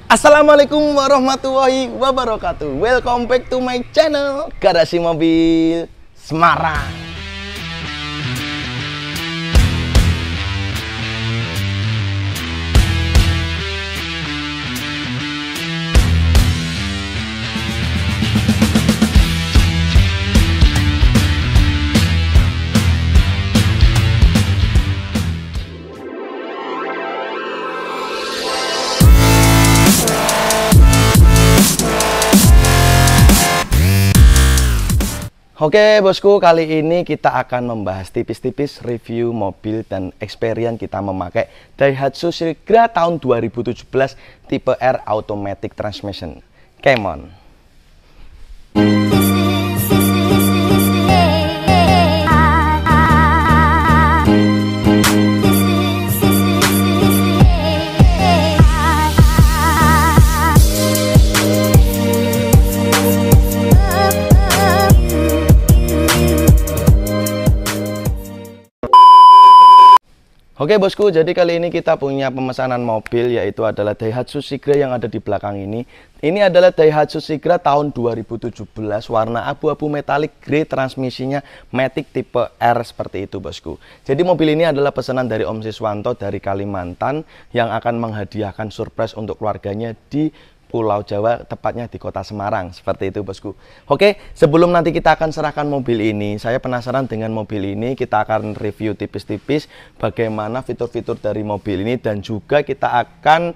Assalamualaikum warahmatullahi wabarakatuh. Welcome back to my channel Garasi Mobil Semarang. Oke bosku, kali ini kita akan membahas tipis-tipis review mobil dan experience kita memakai Daihatsu Sigra tahun 2017 tipe R Automatic Transmission. Come on. Oke bosku, jadi kali ini kita punya pemesanan mobil, yaitu adalah Daihatsu Sigra yang ada di belakang ini. Ini adalah Daihatsu Sigra tahun 2017, warna abu-abu metalik grey, transmisinya Matic tipe R seperti itu bosku. Jadi mobil ini adalah pesanan dari Om Siswanto dari Kalimantan yang akan menghadiahkan surprise untuk keluarganya di Pulau Jawa, tepatnya di kota Semarang, seperti itu bosku. Oke, sebelum nanti kita akan serahkan mobil ini, saya penasaran dengan mobil ini. Kita akan review tipis-tipis bagaimana fitur-fitur dari mobil ini, dan juga kita akan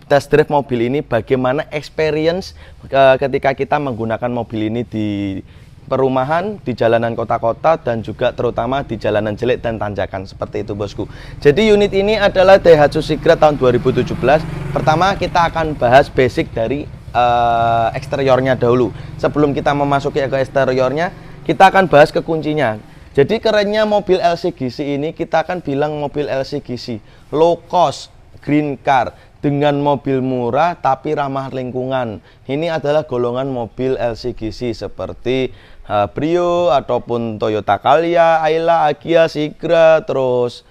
test drive mobil ini, bagaimana experience ketika kita menggunakan mobil ini di perumahan, di jalanan kota-kota, dan juga terutama di jalanan jelek dan tanjakan, seperti itu bosku. Jadi unit ini adalah Daihatsu Sigra tahun 2017. Pertama kita akan bahas basic dari eksteriornya dahulu. Sebelum kita memasuki ke eksteriornya, kita akan bahas ke kuncinya. Jadi kerennya mobil LCGC ini, kita akan bilang mobil LCGC low cost green car dengan mobil murah tapi ramah lingkungan. Ini adalah golongan mobil LCGC seperti Brio ataupun Toyota Calya, Ayla, Agya, Sigra, terus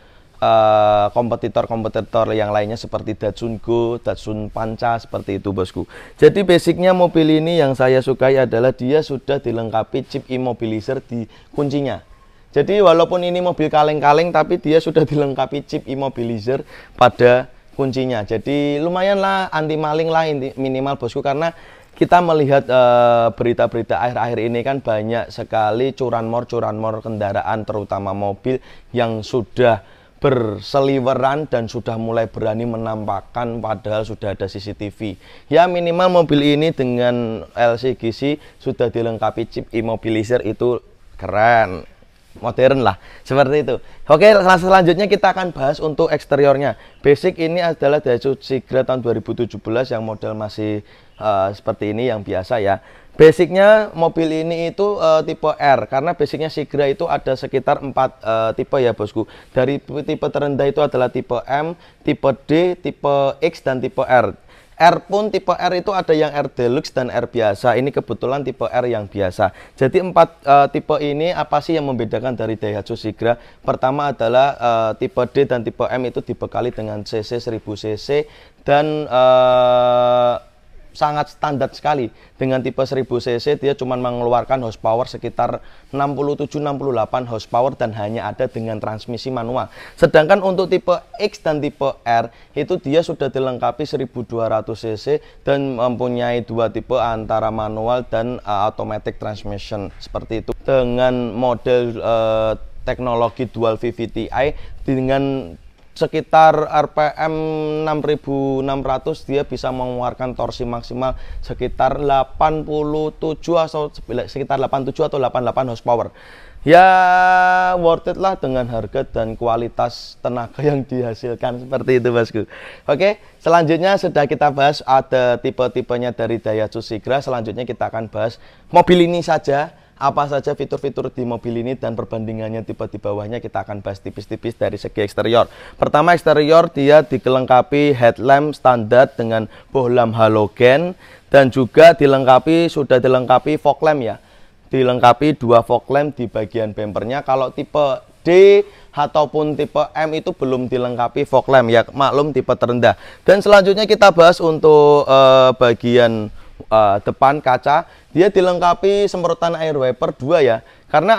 kompetitor-kompetitor yang lainnya seperti Datsun Go, Datsun Panca, seperti itu bosku. Jadi basicnya mobil ini yang saya sukai adalah dia sudah dilengkapi chip immobilizer di kuncinya. Jadi walaupun ini mobil kaleng-kaleng, tapi dia sudah dilengkapi chip immobilizer pada kuncinya. Jadi lumayan lah, anti maling lah minimal bosku, karena kita melihat berita-berita akhir-akhir ini kan banyak sekali curanmor kendaraan, terutama mobil yang sudah berseliweran dan sudah mulai berani menampakkan padahal sudah ada CCTV. Ya minimal mobil ini dengan LCGC sudah dilengkapi chip immobilizer, itu keren, modern lah, seperti itu. Oke, selanjutnya kita akan bahas untuk eksteriornya. Basic ini adalah Daihatsu Sigra tahun 2017 yang model masih seperti ini, yang biasa ya. Basicnya mobil ini itu tipe R, karena basicnya Sigra itu ada sekitar 4 tipe ya bosku. Dari tipe terendah itu adalah tipe M, tipe D, tipe X, dan tipe R. R pun tipe R itu ada yang R Deluxe dan R biasa. Ini kebetulan tipe R yang biasa. Jadi 4 tipe ini apa sih yang membedakan dari Daihatsu Sigra? Pertama adalah tipe D dan tipe M itu dibekali dengan cc 1000 cc dan sangat standar sekali. Dengan tipe 1000 cc dia cuma mengeluarkan horsepower sekitar 67-68 horsepower dan hanya ada dengan transmisi manual. Sedangkan untuk tipe X dan tipe R itu dia sudah dilengkapi 1200 cc dan mempunyai 2 tipe antara manual dan automatic transmission, seperti itu. Dengan model teknologi dual VVT-i dengan sekitar RPM 6600, dia bisa mengeluarkan torsi maksimal sekitar 87 atau sekitar 87 atau 88 horsepower. Ya worth it lah dengan harga dan kualitas tenaga yang dihasilkan, seperti itu bosku. Oke, selanjutnya sudah kita bahas ada tipe-tipenya dari Daihatsu Sigra. Selanjutnya kita akan bahas mobil ini saja, apa saja fitur-fitur di mobil ini dan perbandingannya tipe di bawahnya. Kita akan bahas tipis-tipis dari segi eksterior. Pertama, eksterior dia dilengkapi headlamp standar dengan bohlam halogen dan juga sudah dilengkapi fog lamp ya. Dilengkapi 2 fog lamp di bagian bumpernya. Kalau tipe D ataupun tipe M itu belum dilengkapi fog lamp ya, maklum tipe terendah. Dan selanjutnya kita bahas untuk bagian depan kaca, dia dilengkapi semprotan air wiper 2 ya. Karena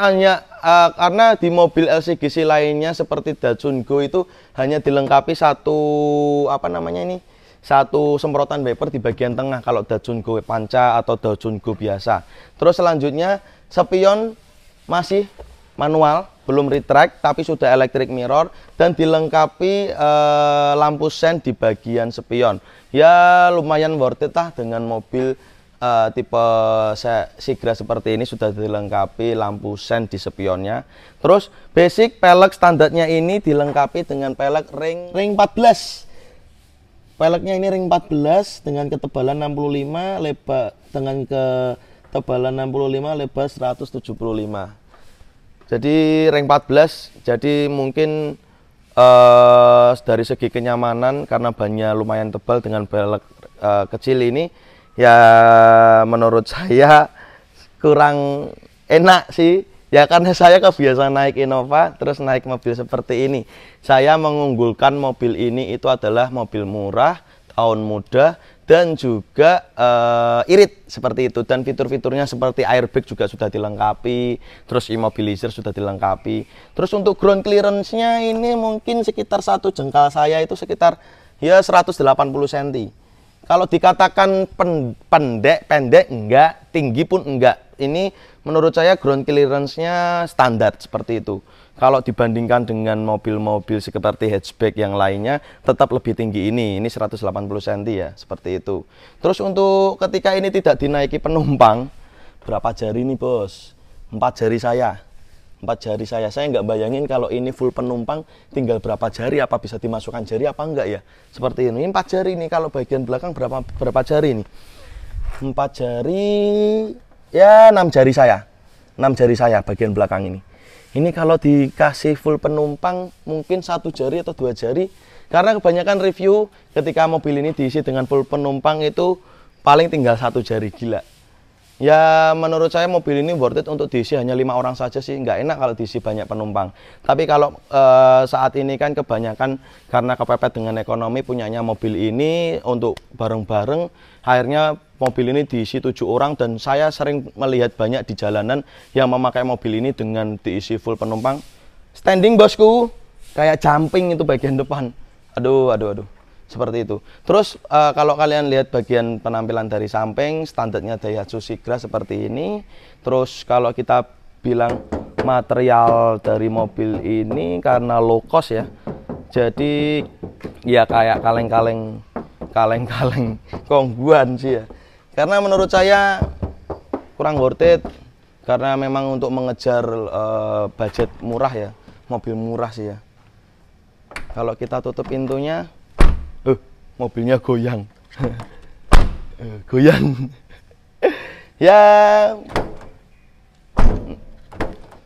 di mobil LCGC lainnya seperti Datsun Go itu hanya dilengkapi satu semprotan wiper di bagian tengah kalau Datsun Go Panca atau Datsun Go biasa. Terus selanjutnya spion masih manual, belum retract tapi sudah electric mirror dan dilengkapi lampu sen di bagian spion. Ya lumayan worth it lah dengan mobil tipe Sigra seperti ini, sudah dilengkapi lampu sen di spionnya. Terus basic pelek standarnya ini dilengkapi dengan pelek ring 14. Peleknya ini ring 14 dengan ketebalan 65, lebar 175. Jadi ring 14. Jadi mungkin dari segi kenyamanan karena bannya lumayan tebal dengan pelek kecil ini ya menurut saya kurang enak sih. Ya karena saya kebiasaan naik Innova, terus naik mobil seperti ini. Saya mengunggulkan mobil ini itu adalah mobil murah, tahun muda, dan juga irit seperti itu. Dan fitur-fiturnya seperti airbag juga sudah dilengkapi, terus immobilizer sudah dilengkapi. Terus untuk ground clearance-nya ini mungkin sekitar 1 jengkal saya itu sekitar ya 180 cm. Kalau dikatakan pendek enggak, tinggi pun enggak. Ini menurut saya ground clearance-nya standar seperti itu. Kalau dibandingkan dengan mobil-mobil seperti hatchback yang lainnya tetap lebih tinggi ini 180 cm ya, seperti itu. Terus untuk ketika ini tidak dinaiki penumpang, berapa jari nih bos? 4 jari saya. 4 jari saya nggak bayangin kalau ini full penumpang tinggal berapa jari, apa bisa dimasukkan jari apa enggak ya, seperti ini. 4 jari nih, kalau bagian belakang berapa jari nih? 4 jari ya, 6 jari saya. 6 jari saya bagian belakang ini. Ini kalau dikasih full penumpang mungkin 1 jari atau 2 jari. Karena kebanyakan review ketika mobil ini diisi dengan full penumpang itu paling tinggal 1 jari, gila. Ya menurut saya mobil ini worth it untuk diisi hanya 5 orang saja sih. Nggak enak kalau diisi banyak penumpang. Tapi kalau saat ini kan kebanyakan karena kepepet dengan ekonomi punyanya mobil ini untuk bareng-bareng, akhirnya mobil ini diisi 7 orang. Dan saya sering melihat banyak di jalanan yang memakai mobil ini dengan diisi full penumpang. Standing bosku, kayak jumping itu bagian depan. Aduh. Seperti itu. Terus kalau kalian lihat bagian penampilan dari samping, standarnya Daihatsu Sigra seperti ini. Terus kalau kita bilang material dari mobil ini karena low cost ya, jadi ya kayak kaleng-kaleng kongguan sih ya. Karena menurut saya kurang worth it, karena memang untuk mengejar budget murah ya, mobil murah sih ya. Kalau kita tutup pintunya, mobilnya goyang. Goyang. Ya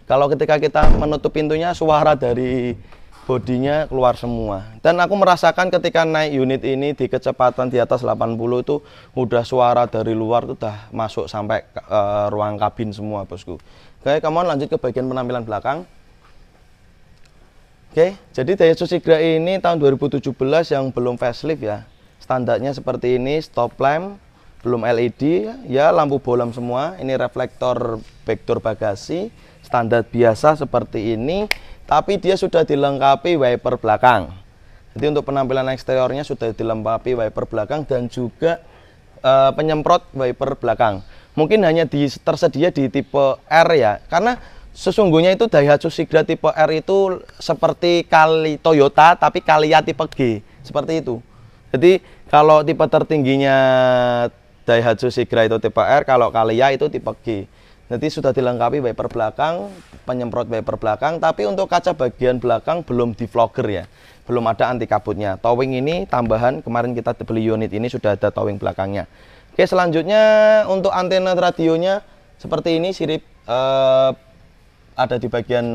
kalau ketika kita menutup pintunya, suara dari bodinya keluar semua. Dan aku merasakan ketika naik unit ini di kecepatan di atas 80 itu udah suara dari luar tuh udah masuk sampai ruang kabin semua bosku. Oke, come on, lanjut ke bagian penampilan belakang. Oke, jadi Daihatsu Sigra ini tahun 2017 yang belum facelift ya. Standarnya seperti ini, stop lamp, belum LED ya, lampu bolam semua. Ini reflektor backdoor bagasi, standar biasa seperti ini. Tapi dia sudah dilengkapi wiper belakang. Jadi untuk penampilan eksteriornya sudah dilengkapi wiper belakang dan juga penyemprot wiper belakang. Mungkin hanya tersedia di tipe R ya, karena sesungguhnya itu Daihatsu Sigra tipe R itu seperti Toyota tapi Calya tipe G, seperti itu. Jadi kalau tipe tertingginya Daihatsu Sigra itu tipe R, kalau Calya itu tipe G. Jadi sudah dilengkapi wiper belakang, penyemprot wiper belakang, tapi untuk kaca bagian belakang belum di vlogger ya, belum ada anti kabutnya. Towing ini tambahan, kemarin kita beli unit ini sudah ada towing belakangnya. Oke, selanjutnya untuk antena radionya seperti ini, sirip ada di bagian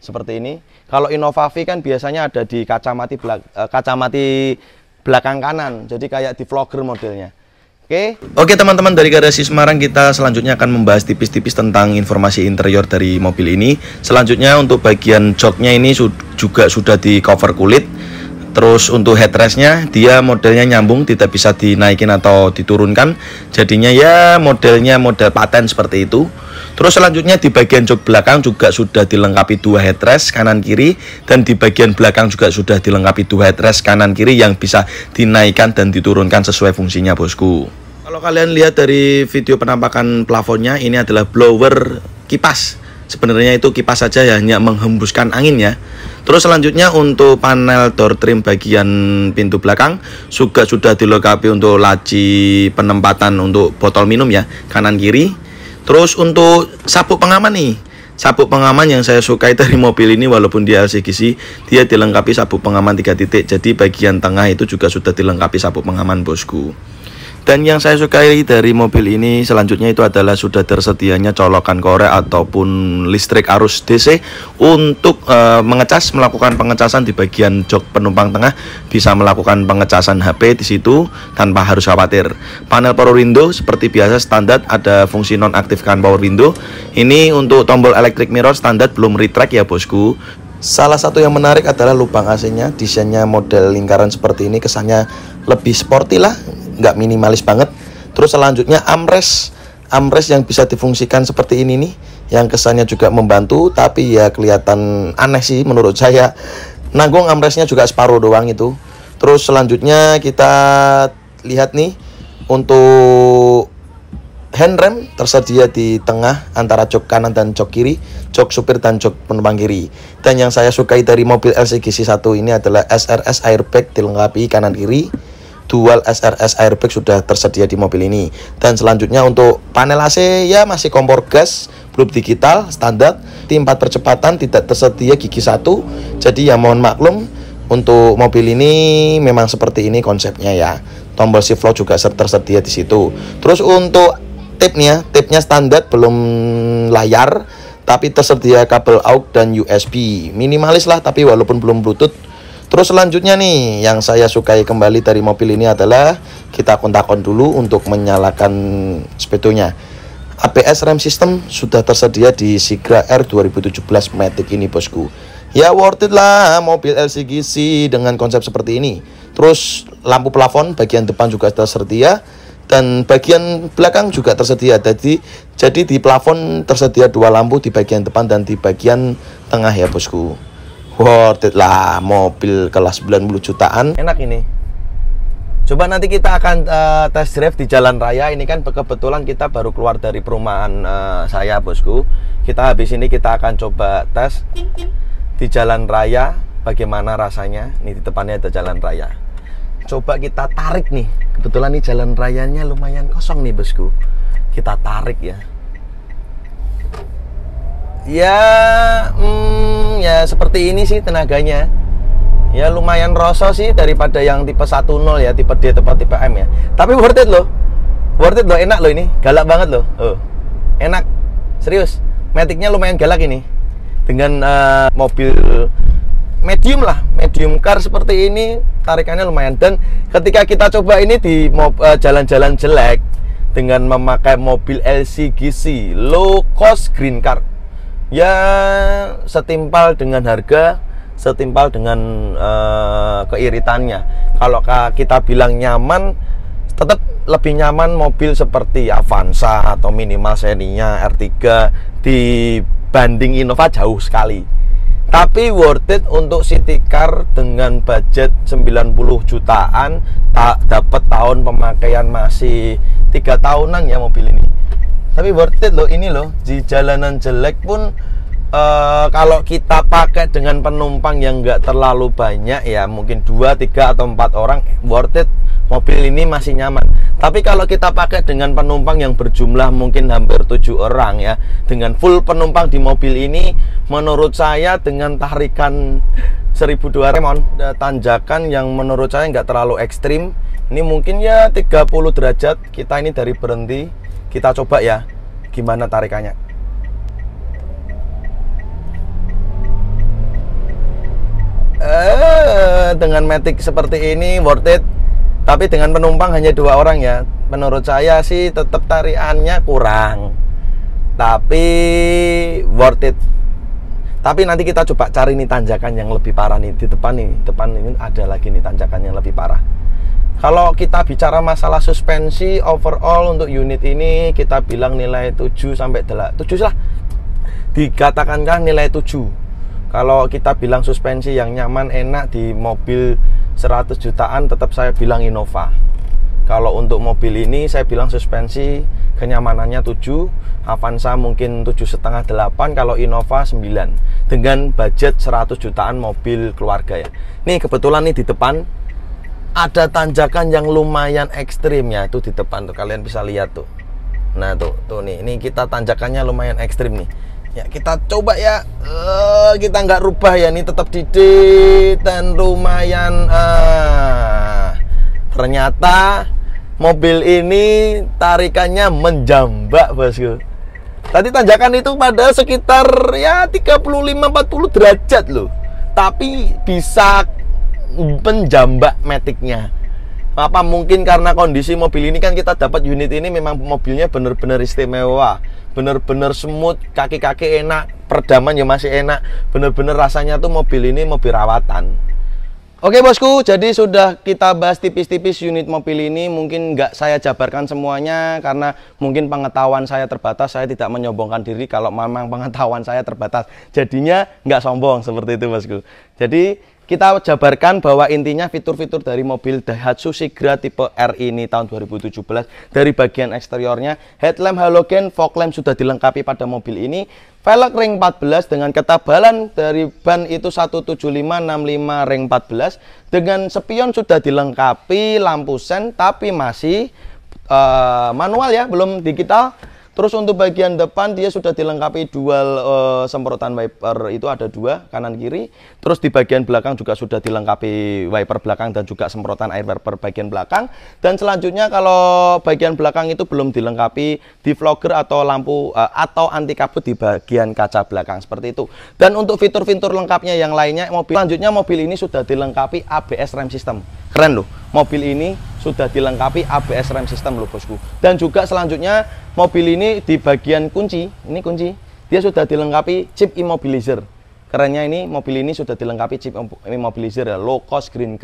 seperti ini. Kalau Innova V kan biasanya ada di kacamati belakang kanan, jadi kayak di vlogger modelnya. Oke teman-teman, dari Garasi Semarang kita selanjutnya akan membahas tipis-tipis tentang informasi interior dari mobil ini. Selanjutnya untuk bagian joknya ini juga sudah di cover kulit. Terus untuk headrestnya dia modelnya nyambung, tidak bisa dinaikin atau diturunkan. Jadinya ya modelnya model paten seperti itu. Terus selanjutnya di bagian jok belakang juga sudah dilengkapi 2 headrest kanan kiri, dan di bagian belakang juga sudah dilengkapi 2 headrest kanan kiri yang bisa dinaikkan dan diturunkan sesuai fungsinya bosku. Kalau kalian lihat dari video penampakan plafonnya, ini adalah blower kipas. Sebenarnya itu kipas saja ya, hanya menghembuskan angin ya. Terus selanjutnya untuk panel door trim bagian pintu belakang juga sudah dilengkapi untuk laci penempatan untuk botol minum ya, kanan kiri. Terus untuk sabuk pengaman nih, sabuk pengaman yang saya sukai dari mobil ini, walaupun dia LCGC, dia dilengkapi sabuk pengaman 3 titik. Jadi bagian tengah itu juga sudah dilengkapi sabuk pengaman bosku. Dan yang saya sukai dari mobil ini selanjutnya itu adalah sudah tersedianya colokan korek ataupun listrik arus DC untuk melakukan pengecasan di bagian jok penumpang tengah, bisa melakukan pengecasan HP di situ tanpa harus khawatir. Panel power window seperti biasa standar, ada fungsi nonaktifkan power window. Ini untuk tombol electric mirror standar, belum retract ya bosku. Salah satu yang menarik adalah lubang AC-nya, desainnya model lingkaran seperti ini, kesannya lebih sporty lah, nggak minimalis banget. Terus selanjutnya armrest yang bisa difungsikan seperti ini nih, yang kesannya juga membantu, tapi ya kelihatan aneh sih menurut saya. Nanggung armrestnya juga separuh doang itu. Terus selanjutnya kita lihat nih, untuk handrem tersedia di tengah antara jok kanan dan jok kiri, jok supir dan jok penumpang kiri. Dan yang saya sukai dari mobil LCGC 1 ini adalah SRS airbag dilengkapi kanan kiri. Dual SRS airbag sudah tersedia di mobil ini. Dan selanjutnya untuk panel AC ya masih kompor gas, belum digital, standar. Di 4 percepatan tidak tersedia gigi 1. Jadi ya mohon maklum, untuk mobil ini memang seperti ini konsepnya ya. Tombol shift lock juga tersedia di situ. Terus untuk tipnya standar, belum layar, tapi tersedia kabel AUX dan USB. Minimalis lah, tapi walaupun belum Bluetooth. Terus selanjutnya nih, yang saya sukai kembali dari mobil ini adalah kita kontak-on dulu untuk menyalakan speedonya. ABS rem system sudah tersedia di Sigra R 2017 Matic ini bosku. Ya worth it lah mobil LCGC dengan konsep seperti ini. Terus lampu plafon bagian depan juga tersedia, dan bagian belakang juga tersedia. Jadi di plafon tersedia 2 lampu di bagian depan dan di bagian tengah ya bosku. Worth it lah, mobil kelas 90 jutaan. Enak ini. Coba nanti kita akan test drive di jalan raya. Ini kan kebetulan kita baru keluar dari perumahan saya bosku. Habis ini kita akan coba tes di jalan raya, bagaimana rasanya. Nih di depannya ada jalan raya. Coba kita tarik nih. Kebetulan nih jalan rayanya lumayan kosong nih bosku. Kita tarik ya. Ya seperti ini sih tenaganya. Ya lumayan roso sih daripada yang tipe 10 ya, tipe D atau tipe M ya. Tapi worth it loh. Worth it loh, enak loh ini. Galak banget loh. Enak. Serius. Maticnya lumayan galak ini. Dengan mobil medium lah, medium car seperti ini, tarikannya lumayan. Dan ketika kita coba ini di jalan-jalan jelek dengan memakai mobil LCGC low cost green car, ya setimpal dengan harga, setimpal dengan keiritannya. Kalau kita bilang nyaman, tetap lebih nyaman mobil seperti Avanza atau minimal serinya R3 dibanding Innova jauh sekali. Tapi worth it untuk city car dengan budget 90 jutaan, dapat tahun pemakaian masih 3 tahunan ya mobil ini. Tapi worth it loh ini loh, di jalanan jelek pun kalau kita pakai dengan penumpang yang nggak terlalu banyak ya, mungkin 2, 3 atau 4 orang, worth it. Mobil ini masih nyaman. Tapi kalau kita pakai dengan penumpang yang berjumlah mungkin hampir 7 orang ya, dengan full penumpang di mobil ini, menurut saya dengan tarikan 1200 remon, ada tanjakan yang menurut saya nggak terlalu ekstrim. Ini mungkin ya 30 derajat. Kita ini dari berhenti, kita coba ya gimana tarikannya. Dengan Matic seperti ini worth it. Tapi dengan penumpang hanya 2 orang ya, menurut saya sih tetap tariannya kurang. Tapi worth it. Tapi nanti kita coba cari nih tanjakan yang lebih parah nih di depan nih. Depan ini ada lagi nih tanjakan yang lebih parah. Kalau kita bicara masalah suspensi overall untuk unit ini kita bilang nilai 7 sampai 8. 7 lah. Dikatakan nilai 7. Kalau kita bilang suspensi yang nyaman enak di mobil 100 jutaan tetap saya bilang Innova. Kalau untuk mobil ini saya bilang suspensi kenyamanannya 7, Avanza mungkin 7,5 8, kalau Innova 9 dengan budget 100 jutaan mobil keluarga ya. Nih kebetulan nih di depan ada tanjakan yang lumayan ekstrim ya, itu di depan tuh kalian bisa lihat tuh. Nah tuh nih, ini kita tanjakannya lumayan ekstrim nih. Ya kita coba ya, kita nggak rubah ya, ini tetap didit dan lumayan. Ternyata mobil ini tarikannya menjambak bosku. Tadi tanjakan itu pada sekitar ya 35-40 derajat loh, tapi bisa menjambak maticnya. Apa mungkin karena kondisi mobil ini kan kita dapat unit ini memang mobilnya bener-bener istimewa, bener-bener smooth, kaki-kaki enak, peredaman ya masih enak, bener-bener rasanya tuh mobil ini mobil rawatan. Oke bosku, jadi sudah kita bahas tipis-tipis unit mobil ini. Mungkin nggak saya jabarkan semuanya karena mungkin pengetahuan saya terbatas. Saya tidak menyombongkan diri kalau memang pengetahuan saya terbatas, jadinya nggak sombong seperti itu bosku. Jadi kita jabarkan bahwa intinya fitur-fitur dari mobil Daihatsu Sigra tipe R ini tahun 2017. Dari bagian eksteriornya, headlamp halogen, fog lamp sudah dilengkapi pada mobil ini. Velg ring 14 dengan ketebalan dari ban itu 175/65 ring 14. Dengan spion sudah dilengkapi, lampu sen tapi masih manual ya, belum digital. Terus untuk bagian depan dia sudah dilengkapi dual semprotan wiper, itu ada 2 kanan kiri. Terus di bagian belakang juga sudah dilengkapi wiper belakang dan juga semprotan air wiper bagian belakang. Dan selanjutnya kalau bagian belakang itu belum dilengkapi defogger atau lampu atau anti kabut di bagian kaca belakang seperti itu. Dan untuk fitur-fitur lengkapnya yang lainnya, selanjutnya mobil ini sudah dilengkapi ABS rem system. Keren loh, mobil ini sudah dilengkapi ABS rem system loh bosku. Dan juga selanjutnya mobil ini di bagian kunci, ini kunci, dia sudah dilengkapi chip immobilizer. Kerennya ini mobil ini sudah dilengkapi chip immobilizer ya, low cost green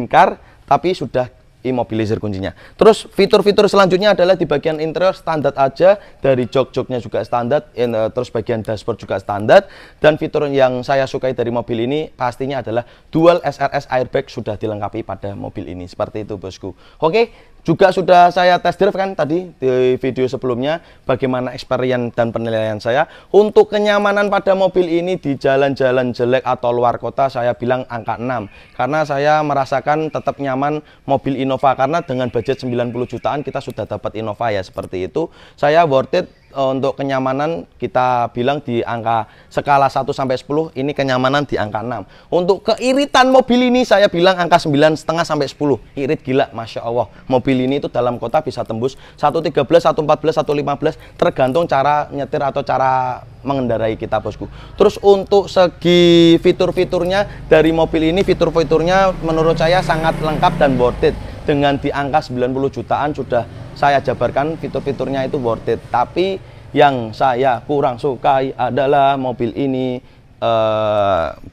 car, tapi sudah immobilizer kuncinya. Terus fitur-fitur selanjutnya adalah di bagian interior standar aja, dari jok-joknya juga standar, terus bagian dashboard juga standar. Dan fitur yang saya sukai dari mobil ini pastinya adalah dual SRS airbag sudah dilengkapi pada mobil ini. Seperti itu bosku. Oke, juga sudah saya test drive kan tadi di video sebelumnya bagaimana experience dan penilaian saya. Untuk kenyamanan pada mobil ini di jalan-jalan jelek atau luar kota saya bilang angka 6. Karena saya merasakan tetap nyaman mobil Innova, karena dengan budget 90 jutaan kita sudah dapat Innova ya, seperti itu. Saya worth it. Untuk kenyamanan kita bilang di angka skala 1 sampai 10, ini kenyamanan di angka 6. Untuk keiritan mobil ini saya bilang angka 9,5 sampai 10. Irit gila, Masya Allah. Mobil ini itu dalam kota bisa tembus 113, 114, 115 tergantung cara nyetir atau cara mengendarai kita bosku. Terus untuk segi fitur-fiturnya dari mobil ini, fitur-fiturnya menurut saya sangat lengkap dan worth it. Dengan di angka 90 jutaan sudah saya jabarkan fitur-fiturnya itu worth it. Tapi yang saya kurang sukai adalah mobil ini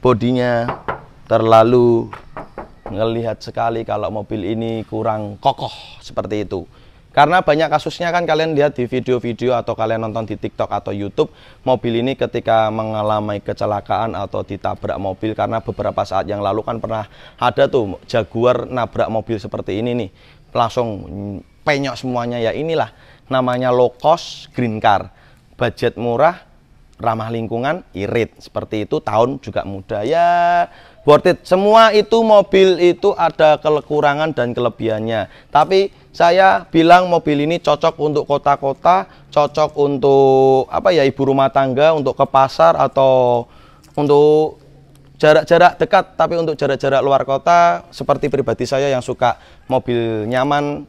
bodinya terlalu ngelihat sekali kalau mobil ini kurang kokoh seperti itu. Karena banyak kasusnya kan kalian lihat di video-video atau kalian nonton di TikTok atau YouTube, mobil ini ketika mengalami kecelakaan atau ditabrak mobil, karena beberapa saat yang lalu kan pernah ada tuh Jaguar nabrak mobil seperti ini nih, langsung penyok semuanya. Ya inilah namanya low cost green car, budget murah, ramah lingkungan, irit seperti itu, tahun juga muda ya, worth it. Semua itu mobil itu ada kekurangan dan kelebihannya, tapi saya bilang mobil ini cocok untuk kota-kota, cocok untuk apa ya, ibu rumah tangga, untuk ke pasar atau untuk jarak-jarak dekat. Tapi untuk jarak-jarak luar kota, seperti pribadi saya yang suka mobil nyaman,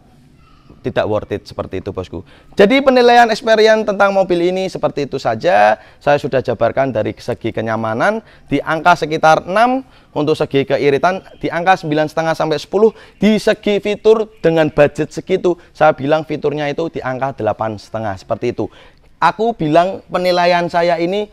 tidak worth it seperti itu bosku. Jadi penilaian experience tentang mobil ini seperti itu saja. Saya sudah jabarkan dari segi kenyamanan di angka sekitar 6, untuk segi keiritan di angka 9,5 sampai 10, di segi fitur dengan budget segitu saya bilang fiturnya itu di angka 8,5 seperti itu. Aku bilang penilaian saya ini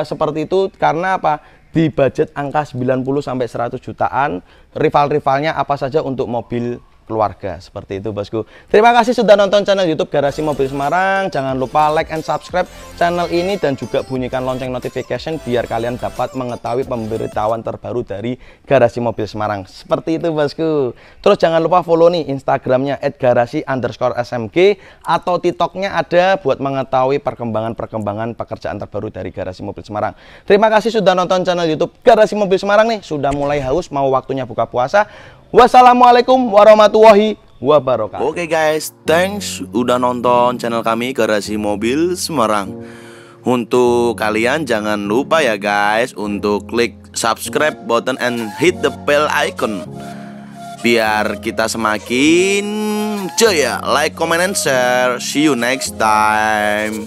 seperti itu karena apa? Di budget angka 90 sampai 100 jutaan, rival-rivalnya apa saja untuk mobil keluarga seperti itu bosku. Terima kasih sudah nonton channel YouTube Garasi Mobil Semarang. Jangan lupa like and subscribe channel ini dan juga bunyikan lonceng notification biar kalian dapat mengetahui pemberitahuan terbaru dari Garasi Mobil Semarang. Seperti itu bosku. Terus jangan lupa follow nih Instagramnya @garasi_smg atau TikToknya ada buat mengetahui perkembangan pekerjaan terbaru dari Garasi Mobil Semarang. Terima kasih sudah nonton channel YouTube Garasi Mobil Semarang nih. Sudah mulai haus, mau waktunya buka puasa. Wassalamualaikum warahmatullahi wabarakatuh. Oke guys, thanks udah nonton channel kami Garasi Mobil Semarang. Untuk kalian jangan lupa ya guys untuk klik subscribe button and hit the bell icon biar kita semakin jaya. Like, comment, and share. See you next time.